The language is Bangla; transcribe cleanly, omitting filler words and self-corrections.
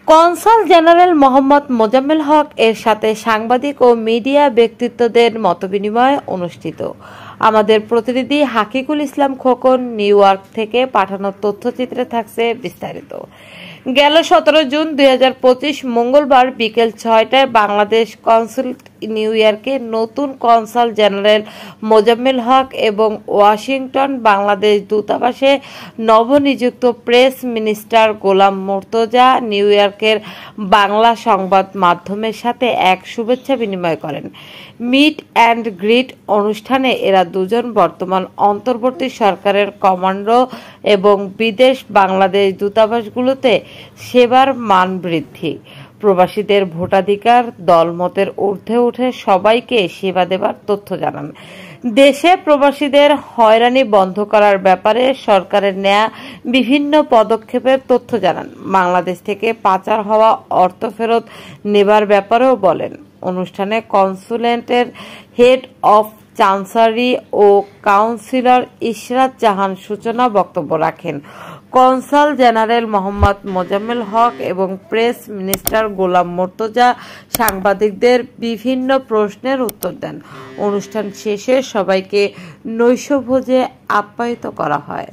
কনসাল জেনারেল মোহাম্মদ মোজাম্মেল হক এর সাথে সাংবাদিক ও মিডিয়া ব্যক্তিত্বদের মতবিনিময় অনুষ্ঠিত। আমাদের প্রতিনিধি হাকিকুল ইসলাম খোকন নিউ ইয়র্ক থেকে পাঠানো তথ্যচিত্রে থাকছে বিস্তারিত। গেল 17 জুন 2025 মঙ্গলবার বিকেল 6টায় বাংলাদেশ কনস্যুলেট নিউ ইয়র্কে নতুন কনসাল জেনারেল মোজাম্মেল হক এবং ওয়াশিংটন বাংলাদেশ দূতাবাসে নবনিযুক্ত প্রেস মিনিস্টার গোলাম মুর্তজা নিউ ইয়র্কের বাংলা সংবাদ মাধ্যমের সাথে এক শুভেচ্ছা বিনিময় করেন। মিট অ্যান্ড গ্রিট অনুষ্ঠানে এরা দুজন বর্তমান অন্তর্বর্তী সরকারের কমান্ডো এবং বিদেশ বাংলাদেশ দূতাবাসগুলোতে সেবার মান বৃদ্ধি, প্রবাসীদের ভোটাধিকার, দলমতের ঊর্ধ্বে উঠে সবাইকে সেবা দেবার তথ্য জানান। দেশে প্রবাসীদের হয়রানি বন্ধ করার ব্যাপারে সরকারের নেয়া বিভিন্ন পদক্ষেপের তথ্য জানান। বাংলাদেশ থেকে পাচার হওয়া অর্থ ফেরত নেবার ব্যাপারেও বলেন। অনুষ্ঠানে কনস্যুলেটের হেড অফ চান্সারি ও কাউন্সিলর ইশরাত জাহান সূচনা বক্তব্য রাখেন। কনসাল জেনারেল মোহাম্মদ মোজাম্মেল হক এবং প্রেস মিনিস্টার গোলাম মুর্তজা সাংবাদিকদের বিভিন্ন প্রশ্নের উত্তর দেন। অনুষ্ঠান শেষে সবাইকে নৈশভোজে আপ্যায়িত করা হয়।